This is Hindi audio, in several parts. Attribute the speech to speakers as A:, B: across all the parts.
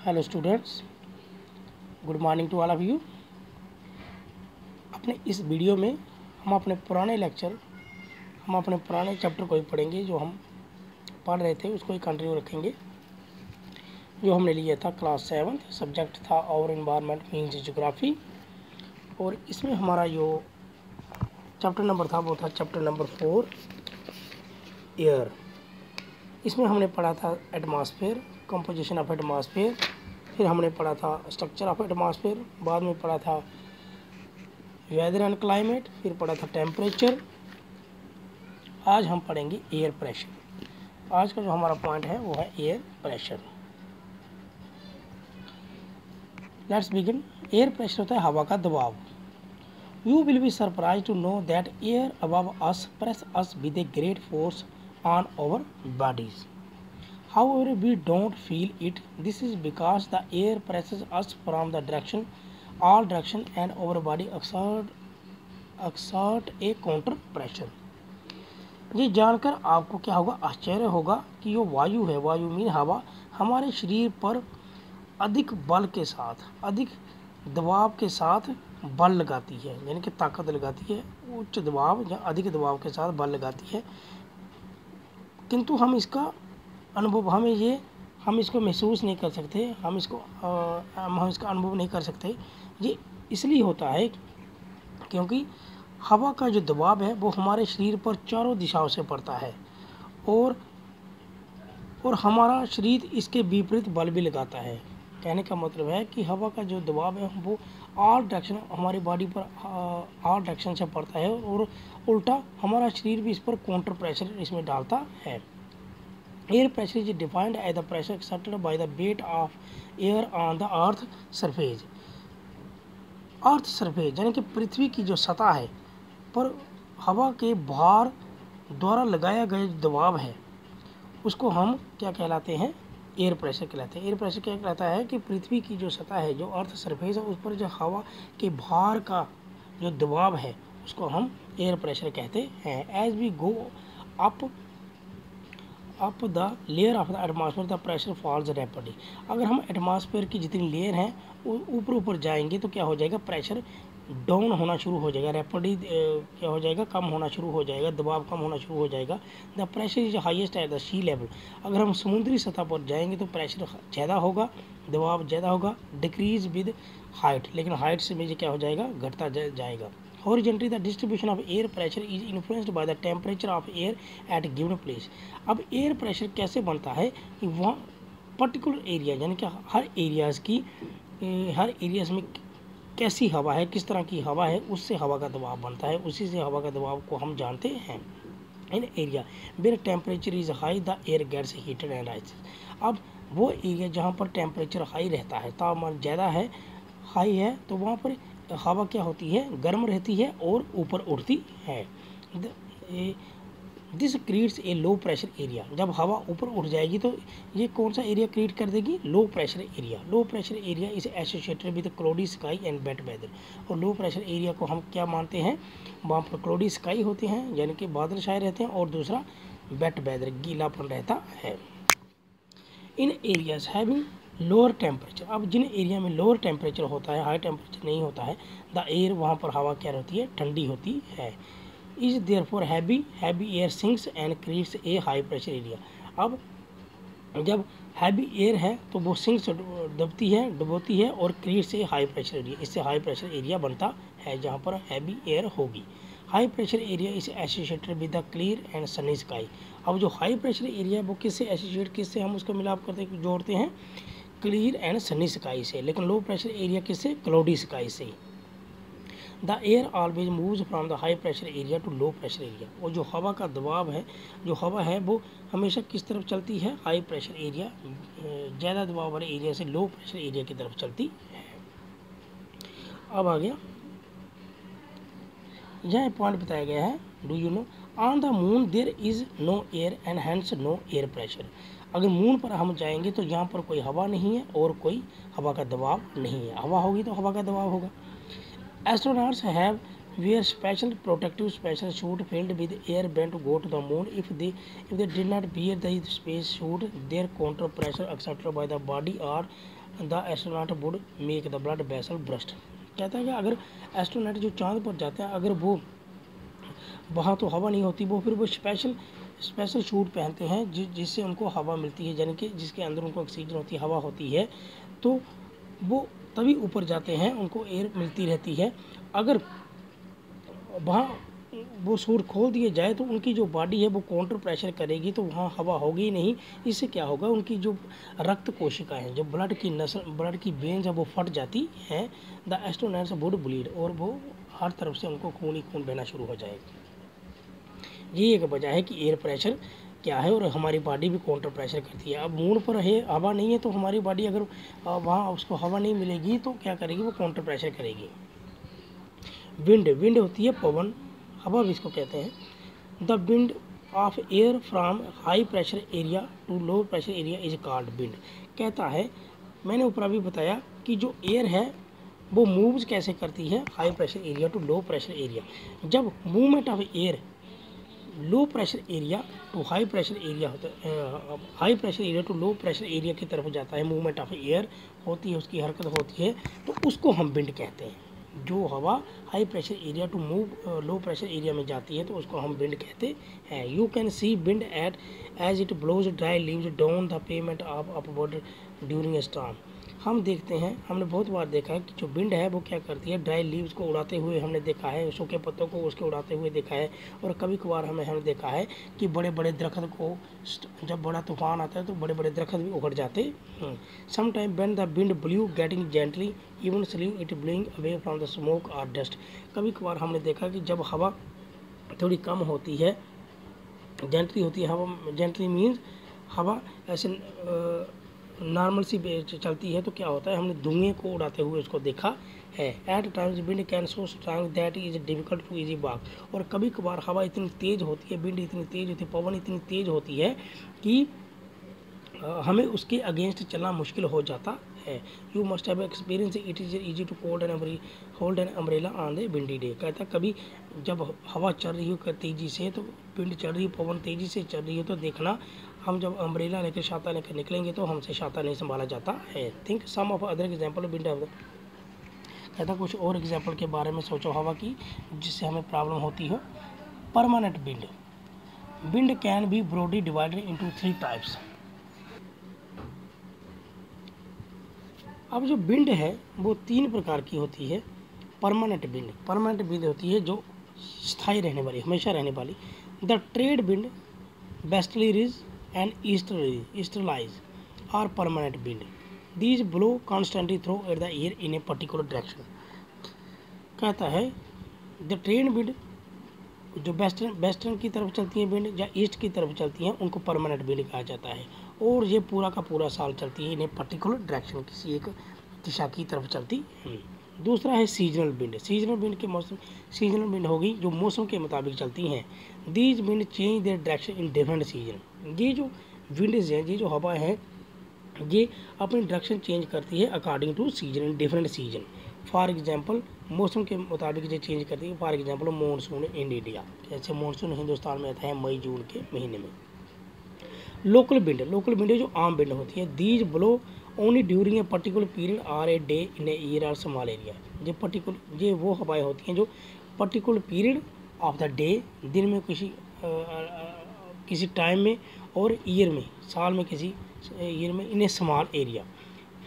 A: Hello students, good morning to all of you. अपने इस वीडियो में हम अपने पुराने चैप्टर को ही पढ़ेंगे। जो हम पढ़ रहे थे उसको ही कंटिन्यू रखेंगे। जो हमने लिया था क्लास 7, सब्जेक्ट था और इन्वायरमेंट मीन्स ज्योग्राफी। और इसमें हमारा जो चैप्टर नंबर था वो था चैप्टर नंबर 4, एयर। इसमें हमने पढ़ा था एटमॉस्फेयर, कंपोजिशन ऑफ एटमॉस्फेयर, फिर हमने पढ़ा था स्ट्रक्चर ऑफ एटमॉस्फेयर, बाद में पढ़ा था वेदर एंड क्लाइमेट, फिर पढ़ा था टेम्परेचर। आज हम पढ़ेंगे एयर प्रेशर। आज का जो हमारा पॉइंट है वो है air pressure. Let's begin. Air pressure होता है हवा का दबाव। You will be surprise to know that air above us press us with a great force on our bodies. However, we don't feel it. This is because the air presses us from the all direction, and our body exert a counter pressure. ये जानकर आपको क्या होगा, आश्चर्य होगा कि जो वायु है, वायु मीन हवा, हमारे शरीर पर अधिक बल के साथ, अधिक दबाव के साथ बल लगाती है, यानी कि ताकत लगाती है। उच्च दबाव या अधिक दबाव के साथ बल लगाती है, किंतु हम इसका अनुभव हम इसको महसूस नहीं कर सकते, हम इसका अनुभव नहीं कर सकते। ये इसलिए होता है क्योंकि हवा का जो दबाव है वो हमारे शरीर पर चारों दिशाओं से पड़ता है और हमारा शरीर इसके विपरीत बल भी लगाता है। कहने का मतलब है कि हवा का जो दबाव है वो ऑल डायरेक्शन, हमारी बॉडी पर ऑल डायरेक्शन से पड़ता है और उल्टा हमारा शरीर भी इस पर काउंटर प्रेशर इसमें डालता है। Air pressure is defined as the pressure exerted by the weight of air on the earth surface. Earth surface यानी कि पृथ्वी की जो सतह है पर हवा के भार द्वारा लगाया गया दबाव है, उसको हम क्या कहलाते हैं, एयर प्रेशर कहलाते हैं। एयर प्रेशर क्या कहलाता है कि पृथ्वी की जो सतह है, जो अर्थ सरफेस है, उस पर जो हवा के भार का जो दबाव है उसको हम एयर प्रेशर कहते हैं। As we go up the layer of the atmosphere the pressure falls rapidly. अगर हम एटमॉस्फेयर की जितनी लेयर हैं ऊपर जाएंगे तो क्या हो जाएगा, प्रेशर डाउन होना शुरू हो जाएगा, रैपिडली क्या हो जाएगा, कम होना शुरू हो जाएगा, दबाव कम होना शुरू हो जाएगा। The pressure is highest at the sea level. अगर हम समुद्री सतह पर जाएंगे तो प्रेशर ज़्यादा होगा, दबाव ज़्यादा होगा, डिक्रीज विद हाइट, लेकिन हाइट से में क्या हो जाएगा, घटता जाएगा। Horizontally, the distribution of air pressure is influenced by the temperature of air at given place. अब एयर प्रेशर कैसे बनता है कि वहाँ पर्टिकुलर एरिया यानी कि हर एरियाज़ में कैसी हवा है, किस तरह की हवा है, उससे हवा का दबाव बनता है। उसी से हवा का दबाव को हम जानते हैं। In area where temperature is high the air gets heated and rises. अब वो एरिया जहाँ पर टेम्परेचर हाई रहता है, तापमान ज़्यादा है, हाई है, तो वहाँ पर हवा क्या होती है, गर्म रहती है और ऊपर उठती है। This creates a low pressure area. जब हवा ऊपर उठ जाएगी तो ये कौन सा एरिया क्रिएट कर देगी, low pressure area. Low pressure area is associated with cloudy sky and wet weather. और लो प्रेशर एरिया को हम क्या मानते हैं, वहाँ पर क्लाउडी स्काई होते हैं यानी कि बादल छाए रहते हैं, और दूसरा वेट वेदर, गीलापन रहता है। इन एरियाज हैविंग लोअर टेम्परेचर। अब जिन एरिया में लोअर टेम्परेचर होता है, हाई टेम्परेचर नहीं होता है, द एयर, वहाँ पर हवा क्या रहती है, ठंडी होती है। Is therefore heavy air sinks and creates a high pressure area. अब जब हैवी एयर है तो वो सिंक्स डुबोती है और creates a high pressure area. इससे हाई प्रेशर एरिया बनता है जहाँ पर हैवी एयर होगी। High pressure area is associated with the clear and Sunny sky. अब जो हाई प्रेशर एरिया वो किससे हम उसको मिलाप करते जोड़ते हैं, क्लियर एंड सनी स्काई से। लेकिन लो प्रेशर एरिया किससे, क्लाउडी स्काई से। The air always moves from the high pressure area to low pressure area. और जो हवा का दबाव है, जो हवा है वो हमेशा किस तरफ चलती है, हाई प्रेशर एरिया, ज़्यादा दबाव वाले एरिया से लो प्रेशर एरिया की तरफ चलती है। अब आ गया यह पॉइंट बताया गया है, do you know on the moon there is no air and hence no air pressure. अगर मून पर हम जाएंगे तो यहाँ पर कोई हवा नहीं है और कोई हवा का दबाव नहीं है। हवा होगी तो हवा का दबाव होगा। Astronauts have wear special protective special suit filled with air bent to go to the moon. If they did not wear the space suit, their counter pressure exerted by the body or the astronaut would make the blood vessel burst. कहता है कि अगर एस्ट्रोनॉट जो चांद पर जाते हैं, अगर वो वहाँ तो हवा नहीं होती, वो फिर वो स्पेशल शूट पहनते हैं जिससे उनको हवा मिलती है, यानी कि जिसके अंदर उनको ऑक्सीजन होती है, हवा होती है, तो वो तभी ऊपर जाते हैं, उनको एयर मिलती रहती है। अगर वहाँ वो सूट खोल दिए जाए तो उनकी जो बॉडी है वो काउंटर प्रेशर करेगी, तो वहाँ हवा होगी ही नहीं। इससे क्या होगा, उनकी जो रक्त कोशिकाएं हैं, जो ब्लड की नसल, ब्लड की वेन्स है, वो फट जाती हैं। द एस्ट्रोनॉट्स वुड ब्लीड, और वो हर तरफ से उनको खून ही खून बहना शुरू हो जाएगा। ये एक वजह है कि एयर प्रेशर क्या है, और हमारी बॉडी भी काउंटर प्रेशर करती है। अब मून पर है हवा नहीं है, तो हमारी बॉडी अगर वहाँ उसको हवा नहीं मिलेगी तो क्या करेगी, वो काउंटर प्रेशर करेगी। विंड होती है पवन, हवा भी इसको कहते हैं। The wind of air from high pressure area to low pressure area is called wind. कहता है, मैंने ऊपर अभी बताया कि जो एयर है वो मूव्स कैसे करती है high pressure area to low pressure area. जब movement of air low pressure area to high pressure area होता है, high pressure area to low pressure area की तरफ जाता है, मूवमेंट ऑफ एयर होती है, उसकी हरकत होती है, तो उसको हम विंड कहते हैं। जो हवा high pressure area to move low pressure area में जाती है तो उसको हम विंड कहते हैं। You can see wind at as it blows dry leaves down the pavement of upward during a storm. हम देखते हैं, हमने बहुत बार देखा है कि जो विंड है वो क्या करती है, ड्राई लीव्स को उड़ाते हुए हमने देखा है, सूखे पत्तों को उसके उड़ाते हुए देखा है। और कभी कभार हमने देखा है कि बड़े बड़े दरख्त को, जब बड़ा तूफान आता है तो बड़े बड़े दरख्त भी उखड़ जाते हैं। Some time when the wind blew getting gently even sleeve it blowing away from the smoke और डस्ट। कभी कभार हमने देखा कि जब हवा थोड़ी कम होती है, जेंटली होती है हवा, जेंटली मीन्स हवा ऐसे नॉर्मल सी चलती है, तो क्या होता है, हमने धुएं को उड़ाते हुए उसको देखा है। At times wind can so strong that is difficult to easy walk. और कभी कभार हवा इतनी तेज़ होती है, विंड इतनी तेज़ होती है, पवन इतनी तेज़ होती है कि हमें उसके अगेंस्ट चलना मुश्किल हो जाता है। You must have experience it is easy to hold an umbrella on the windy day. कहता कभी जब हवा चल रही हो तेज़ी से, तो विंड चल रही हो, पवन तेज़ी से चल रही हो, तो देखना हम जब अम्ब्रेला लेकर, छाता लेकर निकलेंगे तो हमसे छाता नहीं संभाला जाता है। Think some of other example wind of the. कहता कुछ और एग्जाम्पल के बारे में सोचो हवा की जिससे हमें प्रॉब्लम होती हो। Permanent wind, wind can be broadly divided into 3 types. अब जो विंड है वो 3 प्रकार की होती है। परमानेंट विंड होती है जो स्थायी रहने वाली, हमेशा रहने वाली। The trade wind, westerlies and easterlies are permanent wind. These blow constantly through at the air in a particular direction. कहता है द ट्रेड विंड जो वेस्टर्न की तरफ चलती हैं विंड या ईस्ट की तरफ चलती हैं, उनको परमानेंट विंड कहा जाता है, और ये पूरा का पूरा साल चलती है, इन्हें पर्टिकुलर डायरेक्शन, किसी एक दिशा की तरफ चलती है। दूसरा है सीजनल विंड। सीजनल विंड होगी जो मौसम के मुताबिक चलती हैं। These wind change their direction in different season. ये जो विंड्स हैं, ये जो हवा है, ये अपनी डायरेक्शन चेंज करती है according to season, in different season. For example मौसम के मुताबिक ये चेंज करती है। For example monsoon in India, जैसे मानसून हिंदुस्तान में आता है मई जून के महीने में। लोकल विंड जो आम विंड होती है। These blow only during a particular period or a day in a year or small area. ये वो हवाएं होती हैं जो particular period of the day, दिन में किसी टाइम में, और ईयर में, साल में किसी ईयर में, in a small area.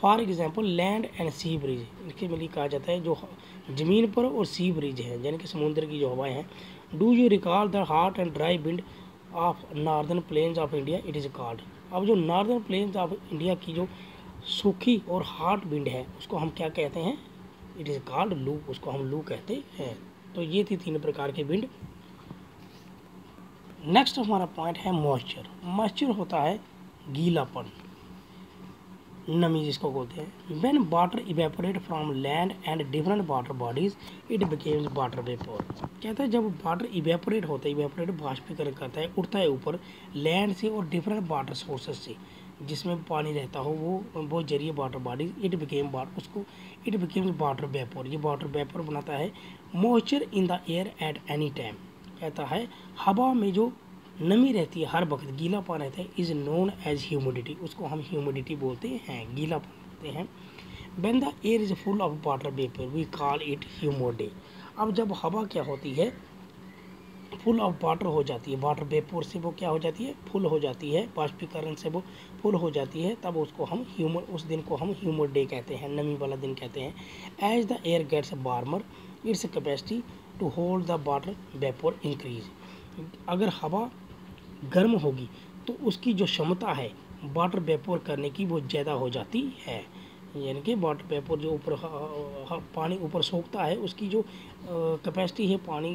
A: For example land and sea breeze, इसके में कहा जाता है जो ज़मीन पर और सी ब्रिज है, यानी कि समुद्र की जो हवाएं हैं। Do you recall the hot and dry wind of northern plains of India it is called. अब जो नॉर्दर्न प्लेन्स ऑफ इंडिया की जो सूखी और हॉट विंड है उसको हम क्या कहते हैं, इट इज़ कॉल्ड लू, उसको हम लू कहते हैं। तो ये थी 3 प्रकार के विंड। नेक्स्ट हमारा पॉइंट है मॉइस्चर। मॉइस्चर होता है गीलापन, नमी जिसको बोलते हैं। When water evaporate from land and different water bodies it becomes water vapour. कहता है जब वाटर इवेपोरेट होता है, इवेपोरेट बाष्पीकरण करता है, उठता है ऊपर लैंड से और डिफरेंट वाटर सोर्सेज से, जिसमें पानी रहता हो, वो जरिए water bodies, it becomes water vapour. ये वाटर वेपर बनाता है। Moisture in the air at any time. कहता है हवा में जो नमी रहती है हर वक्त, गीलापन रहता है, इज़ नोन एज ह्यूमिडिटी, उसको हम ह्यूमिडिटी बोलते हैं, गीलापन बोलते हैं। When the air is full of water vapour we call it humid. अब जब हवा क्या होती है, फुल ऑफ वाटर हो जाती है, वाटर वेपर से वो क्या हो जाती है, फुल हो जाती है, बाष्पीकरण से वो फुल हो जाती है, तब उसको हम उस दिन को हम ह्यूमिड डे कहते हैं, नमी वाला दिन कहते हैं। As the air gets warmer its capacity to hold the water vapour increase. अगर हवा गर्म होगी तो उसकी जो क्षमता है वाटर वेपर करने की वो ज़्यादा हो जाती है, यानी कि वाटर वेपर जो ऊपर पानी ऊपर सोखता है उसकी जो कैपेसिटी है पानी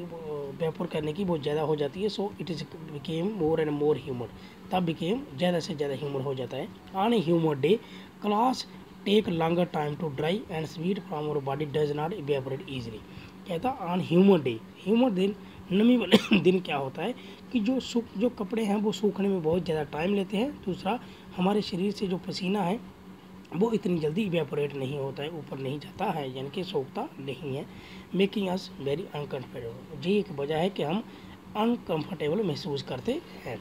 A: वेपर करने की वो ज़्यादा हो जाती है। So it is became more and more humid, तब बिकेम ज़्यादा से ज़्यादा ह्यूमड हो जाता है। On a humid day clothes take longer time to dry and sweat from our body does not evaporate easily. कहता ऑन ह्यूमड डे, ह्यूमड दिन नमी वाले दिन क्या होता है कि जो कपड़े हैं वो सूखने में बहुत ज़्यादा टाइम लेते हैं। दूसरा, हमारे शरीर से जो पसीना है वो इतनी जल्दी इवेपोरेट नहीं होता है, ऊपर नहीं जाता है, यानी कि सोखता नहीं है, मेकिंग अस वेरी अनकम्फर्टेबल। ये एक वजह है कि हम अनकम्फर्टेबल महसूस करते हैं।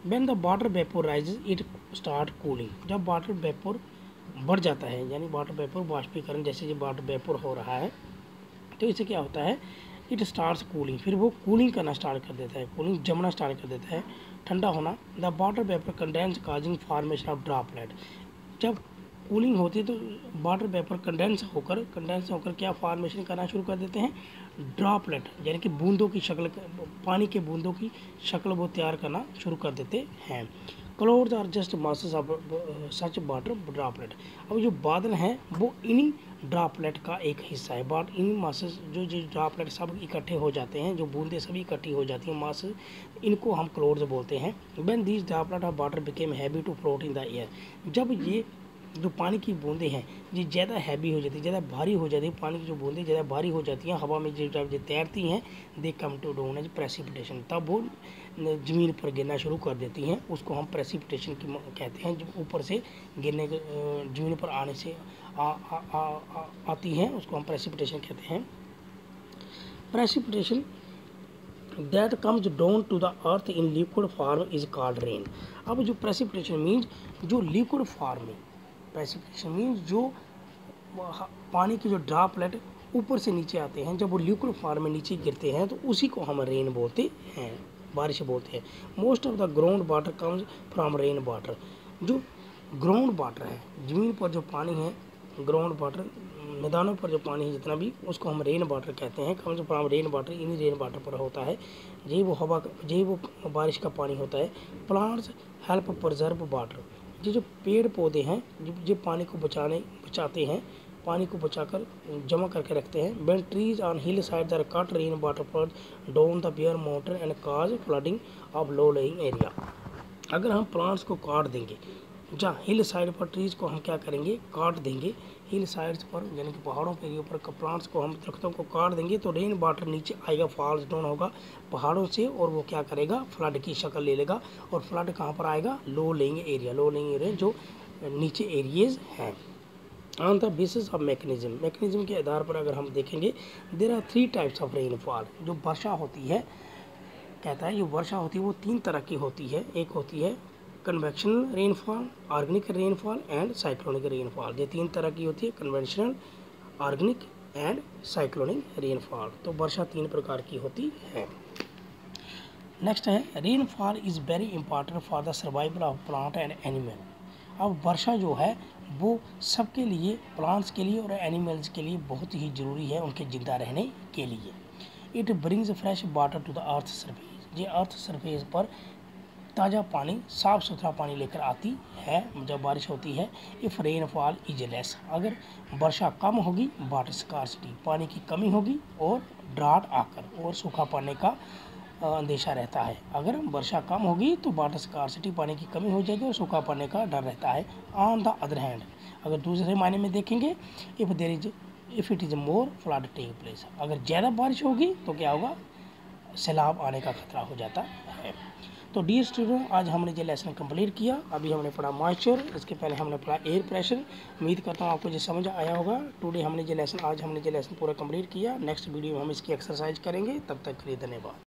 A: When the water vapour rises it start cooling. जब वाटर वेपर बढ़ जाता है, यानी वाटर वेपर बाष्पीकरण, जैसे ये वाटर वेपर हो रहा है तो इससे क्या होता है, इट स्टार्ट्स कूलिंग, फिर वो कूलिंग करना स्टार्ट कर देता है, कूलिंग जमना स्टार्ट कर देता है, ठंडा होना। The water vapour condense causing formation of droplet. जब कूलिंग होती है तो वाटर वेपर कंडेंस होकर क्या फॉर्मेशन करना शुरू कर देते हैं, ड्रॉपलेट, यानी कि बूंदों की शक्ल, पानी के बूंदों की शक्ल वो तैयार करना शुरू कर देते हैं। Clouds are just masses of such water droplet. अब जो बादल हैं वो इन्हीं ड्रॉपलेट का एक हिस्सा है, बट इन्हीं मासेस जो ड्रॉपलेट सब इकट्ठे हो जाते हैं, जो बूंदें सभी इकट्ठी हो जाती हैं मासेस, इनको हम क्लाउड्स बोलते हैं। When these droplet of water became heavy to float in the air. जब ये जो पानी की बूंदें हैं ये ज़्यादा हैवी हो जाती है, ज़्यादा भारी हो जाती है, पानी की जो बूंदें ज़्यादा भारी हो जाती हैं हवा में, जब जो तैरती हैं, they come to down as precipitation, तब वो ज़मीन पर गिरना शुरू कर देती हैं, उसको हम प्रेसिपिटेशन की कहते हैं। जब ऊपर से गिरने ज़मीन पर आने से आती हैं उसको हम प्रेसिपिटेशन कहते हैं। Precipitation that comes down to the earth in liquid form is called rain. अब जो प्रेसिपिटेशन मीन्स जो लिक्विड फॉर्म में, प्रेसिपिटेशन मीन्स जो पानी के जो ड्रॉपलेट ऊपर से नीचे आते हैं, जब वो लिक्विड फॉर्म में नीचे गिरते हैं तो उसी को हम रेन बोलते हैं, बारिश बोलते हैं। Most of the ground water comes from rain water. जो ग्राउंड वाटर है, ज़मीन पर जो पानी है, ग्राउंड वाटर, मैदानों पर जो पानी है जितना भी, उसको हम रेन वाटर कहते हैं। कम्स फ्रॉम रेन वाटर, इन्हीं रेन वाटर पर होता है, यही वो हवा, यही वो बारिश का पानी होता है। Plants help preserve water. ये जो पेड़ पौधे हैं जो पानी को बचाते हैं, पानी को बचाकर जमा करके रखते हैं। When trees on hill side are cut rain water flood down the bare mountain and cause flooding of low laying area. अगर हम प्लांट्स को काट देंगे, जहाँ हिल साइड पर ट्रीज को हम क्या करेंगे, काट देंगे, हिल साइड्स पर यानी कि पहाड़ों के ऊपर प्लांट्स को, हम दरख्तों को काट देंगे तो रेन वाटर नीचे आएगा, फॉल्स डाउन होगा पहाड़ों से, और वो क्या करेगा, फ्लड की शक्ल ले लेगा। और फ्लड कहाँ पर आएगा, low laying area, low laying area जो नीचे एरिएज हैं। On the basis of mechanism के आधार पर अगर हम देखेंगे, there are 3 types of rainfall. जो वर्षा होती है, कहता है जो वर्षा होती है वो 3 तरह की होती है। एक होती है convectional rainfall, organic rainfall and cyclonic rainfall. ये 3 तरह की होती है, conventional, organic and cyclonic rainfall. तो वर्षा 3 प्रकार की होती है। नेक्स्ट है, rainfall is very important for the survival of plant and animal. अब वर्षा जो है वो सबके लिए, प्लांट्स के लिए और एनिमल्स के लिए बहुत ही ज़रूरी है, उनके ज़िंदा रहने के लिए। It brings fresh water to the earth surface. ये अर्थ सरफेस पर ताज़ा पानी, साफ़ सुथरा पानी लेकर आती है जब बारिश होती है। इफ़ रेनफॉल इज लेस, अगर वर्षा कम होगी, वाटर स्कार्सिटी, पानी की कमी होगी, और ड्राट आकर और सूखा पड़ने का अंदेशा रहता है। अगर वर्षा कम होगी तो वाटर स्कार्सिटी, पानी की कमी हो जाएगी और सूखा पड़ने का डर रहता है। ऑन द अदर हैंड, अगर दूसरे मायने में देखेंगे, if it is more flood take place, अगर ज़्यादा बारिश होगी तो क्या होगा, सैलाब आने का खतरा हो जाता है। तो डियर स्टूडेंट, आज हमने जो लेसन कंप्लीट किया, अभी हमने पढ़ा मॉइस्चर, इसके पहले हमने पढ़ा एयर प्रेशर। उम्मीद करता हूँ आपको जो समझ आया होगा। टुडे हमने जो लेसन, आज हमने जो लेसन पूरा कंप्लीट किया। नेक्स्ट वीडियो में हम इसकी एक्सरसाइज करेंगे। तब तक के लिए धन्यवाद।